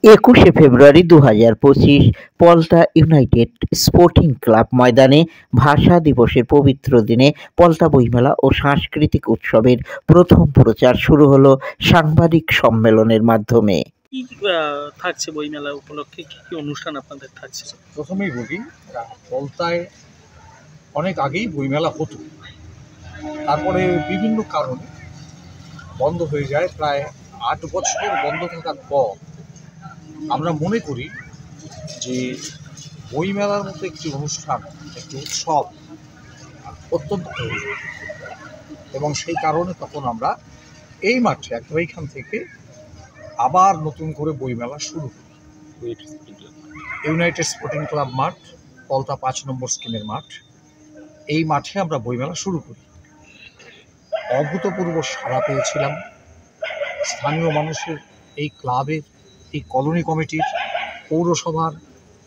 21শে ফেব্রুয়ারি 2025 Palta United sporting club ময়দানে ভাষা দিবসের পবিত্র দিনে পলতা বইমেলা ও সাংস্কৃতিক উৎসবের প্রথম প্রচার শুরু হলো সাংবাদিক সম্মেলনের মাধ্যমে। কি থাকছে বইমেলা উপলক্ষে, কি কি অনুষ্ঠান আপনাদের থাকছে? প্রথমেই বলি, পলতায় অনেক আগেই বইমেলা হতো, তারপরে বিভিন্ন কারণে বন্ধ হয়ে যায়। প্রায় 8 বছর বন্ধ থাকার পর আমরা মনে করি যে বইমেলার মতো একটি অনুষ্ঠান, একটি উৎসব অত্যন্ত প্রয়োজন, এবং সেই কারণে তখন আমরা এই মাঠে এইখান থেকে আবার নতুন করে বইমেলা শুরু করি। ইউনাইটেড স্পোর্টিং ক্লাব মাঠ, পলতা 5 নম্বর স্কিমের মাঠ, এই মাঠে আমরা বইমেলা শুরু করি। অভূতপূর্ব সাড়া পেয়েছিলাম স্থানীয় মানুষের, এই ক্লাবের, এই কলোনি কমিটির, পৌরসভার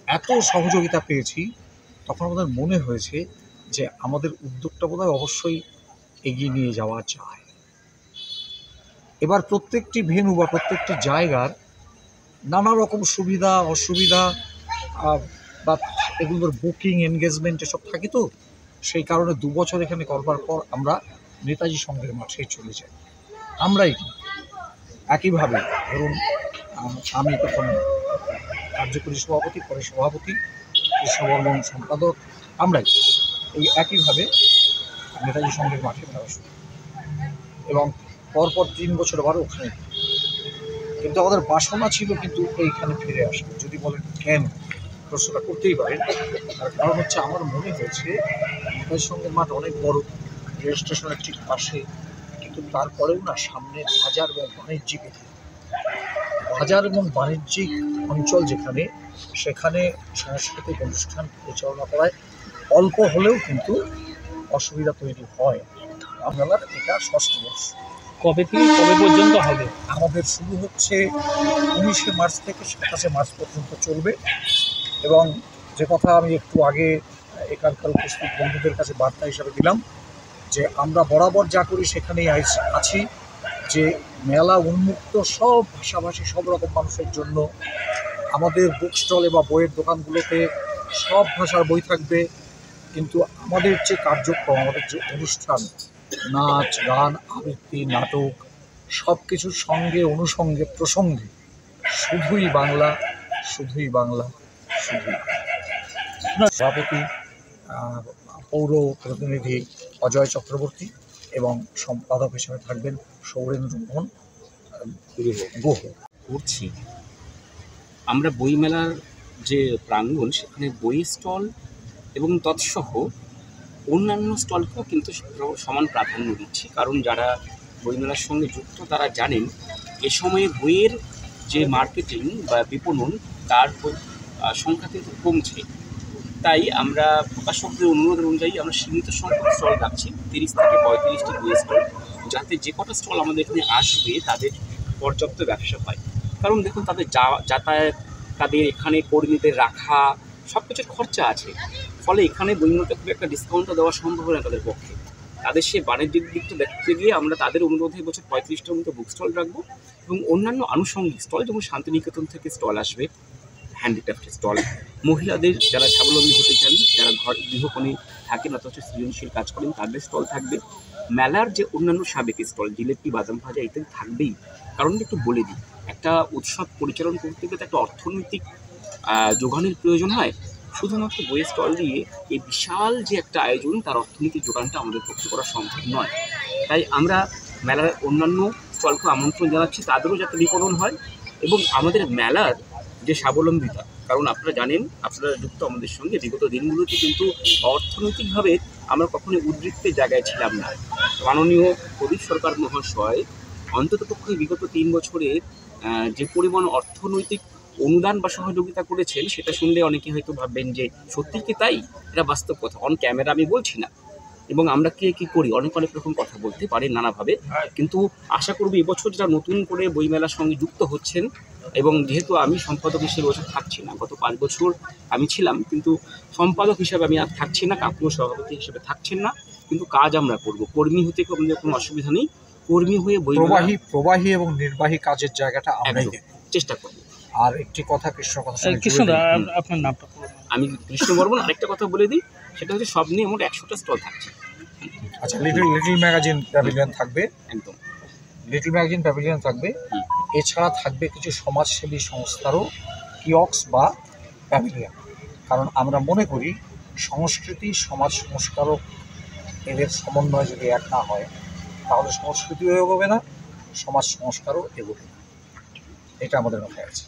এত সহযোগিতা পেয়েছি। তখন আমাদের মনে হয়েছে যে আমাদের উদ্যোগটা বোধহয় অবশ্যই এগিয়ে নিয়ে যাওয়া যায়। এবার প্রত্যেকটি ভেন্যু বা প্রত্যেকটি জায়গার নানা রকম সুবিধা অসুবিধা বা এগুলোর বুকিং এনগেজমেন্ট এসব থাকে, তো সেই কারণে 2 বছর এখানে করবার পর আমরা নেতাজি সংঘের মাঠে চলে যাই। আমরাই একইভাবে, ধরুন আমি তখন কার্যকরী সভাপতি, পরে সভাপতি, কৃষ্ণবর্মন সম্পাদক, আমরাই এই একইভাবে নেতাজি সংঘের মাঠে মেলা শুরু, এবং পরপর 3 বছর আবার ওখানে। কিন্তু আমাদের বাসনা ছিল কিন্তু এইখানে ফিরে আসা। যদি বলেন কেন, প্রশ্নটা করতেই পারেন। তার কারণ হচ্ছে, আমার মনে হয়েছে নেতাজি সংঘের মাঠ অনেক বড়, রেল স্টেশনের ঠিক পাশে, কিন্তু তারপরেও না সামনে বাজার এবং বাণিজ্যিক অঞ্চল যেখানে, সেখানে সাংস্কৃতিক অনুষ্ঠান পরিচালনা করায় অল্প হলেও কিন্তু অসুবিধা তৈরি হয়। মেলার এটা 6ষ্ঠ বর্ষ। কবে থেকে কবে পর্যন্ত হবে? আমাদের শুরু হচ্ছে 19শে মার্চ থেকে 27শে মার্চ পর্যন্ত চলবে। এবং যে কথা আমি একটু আগে এখানকার উপস্থিত বন্ধুদের কাছে বার্তা হিসাবে দিলাম, যে আমরা বরাবর যা করি সেখানেই আছি, যে মেলা উন্মুক্ত সব ভাষাভাষী সব রকম মানুষের জন্য। আমাদের বুক স্টলে বা বইয়ের দোকানগুলোতে সব ভাষার বই থাকবে, কিন্তু আমাদের যে কার্যক্রম, আমাদের যে অনুষ্ঠান, নাচ গান আবৃত্তি নাটক, সব কিছুর সঙ্গে অনুষঙ্গে প্রসঙ্গে শুধুই বাংলা, শুধুই বাংলা, শুধুই। সভাপতি পৌর প্রতিনিধি অজয় চক্রবর্তী, এবং সম্পাদক হিসেবে থাকবেন সৌরেন্দ্র মোহন গুহ। করছি আমরা বইমেলার যে প্রাঙ্গণ, সেখানে বই স্টল এবং তৎসহ অন্যান্য স্টলকেও কিন্তু সমান প্রাধান্য দিচ্ছি। কারণ যারা বইমেলার সঙ্গে যুক্ত তারা জানেন এ সময়ে বইয়ের যে মার্কেটিং বা বিপণন, তার সংখ্যা কিন্তু কমছে। তাই আমরা প্রকাশকদের অনুরোধ অনুযায়ী আমরা সীমিত সংখ্যক স্টল রাখছি, 30 থেকে 35টি বই স্টল, যাতে যে কটা স্টল আমাদের এখানে আসবে তাদের পর্যাপ্ত ব্যবসা হয়। কারণ দেখুন, তাদের যাতায়াত, তাদের এখানে কর্মীদের রাখা, সব কিছুর খরচা আছে। ফলে এখানে বইগুলোতে খুব একটা ডিসকাউন্টও দেওয়া সম্ভব হয় না তাদের পক্ষে। তাদের সে বাণিজ্যিক দিকটা দেখতে গিয়ে আমরা তাদের অনুরোধে বছর 35টার মতো বুক স্টল রাখবো, এবং অন্যান্য আনুষঙ্গিক স্টল, যেমন শান্তিনিকেতন থেকে স্টল আসবে, হ্যান্ডিক্রাফটের স্টল, মহিলাদের যারা স্বাবলম্বী হতে চান, যারা গৃহকোণে থাকেন অথচ সৃজনশীল কাজ করেন, তাদের স্টল থাকবে। মেলার যে অন্যান্য সাবেক স্টল, জিলেপি, বাদাম ভাজা ইত্যাদি থাকবেই। কারণ একটু বলে দিই, একটা উৎসব পরিচালনা করতে গেলে একটা অর্থনৈতিক যোগানের প্রয়োজন হয়। শুধুমাত্র বইয়ের স্টল দিয়ে এই বিশাল যে একটা আয়োজন, তার অর্থনৈতিক যোগানটা আমাদের পক্ষে করা সম্ভব নয়। তাই আমরা মেলার অন্যান্য স্টলকে আমন্ত্রণ জানাচ্ছি, তাদেরও যাতে বিপণন হয়, এবং আমাদের মেলার যে স্বাবলম্বিতা, কারণ আপনারা জানেন, আপনারা যুক্ত আমাদের সঙ্গে, বিগত দিনগুলোতে কিন্তু অর্থনৈতিকভাবে আমরা কখনোই উদ্বৃত্তের জায়গায় ছিলাম না। মাননীয় প্রদীপ সরকার মহাশয় অন্ততপক্ষে বিগত 3 বছরে যে পরিমাণ অর্থনৈতিক অনুদান বা সহযোগিতা করেছেন, সেটা শুনলে অনেকে হয়তো ভাববেন যে সত্যি কি তাই। এটা বাস্তব কথা, অন ক্যামেরা আমি বলছি না। এবং আমরা কে কী করি, অনেক রকম কথা বলতে পারি নানাভাবে, কিন্তু আশা করব এবছর যারা নতুন করে বইমেলার সঙ্গে যুক্ত হচ্ছেন, এবং যেহেতু আমি সম্পাদক হিসেবে বছর থাকছি না, গত 5 বছর আমি ছিলাম, কিন্তু সম্পাদক হিসেবে আমি আর থাকছি না, কাকুও সভাপতি হিসেবে থাকছেন না, কিন্তু কাজ আমরা করব। কর্মী হতে আমাদের কোনো অসুবিধা নেই, কর্মী হয়ে বই প্রবাহী এবং নির্বাহী কাজের জায়গাটা আমরাই চেষ্টা করব। আর একটি কথা কৃষ্ণ কথা সঙ্গে জুড়ে কৃষ্ণদা দিই। আপনার নামটা বলুন। আমি কৃষ্ণ বর্মন। আরেকটা কথা বলে দিই, সেটা হচ্ছে সব নিয়ে মোট 100টা স্টল থাকছে। আচ্ছা, লিটল ম্যাগাজিন প্যাভিলিয়ন থাকবে, একদম। লিটল ম্যাগাজিন প্যাভিলিয়ন থাকবে। হুম। এছাড়া থাকবে কিছু সমাজসেবী সংস্থারও কিয়ক্স বা প্যাভিলিয়ন, কারণ আমরা মনে করি সংস্কৃতি সমাজ সংস্কারক এদের সমন্বয় যদি এক না হয় তাহলে সংস্কৃতিও এগোবে না, সমাজ সংস্কারও এগোবে না। এটা আমাদের মাথায় আছে।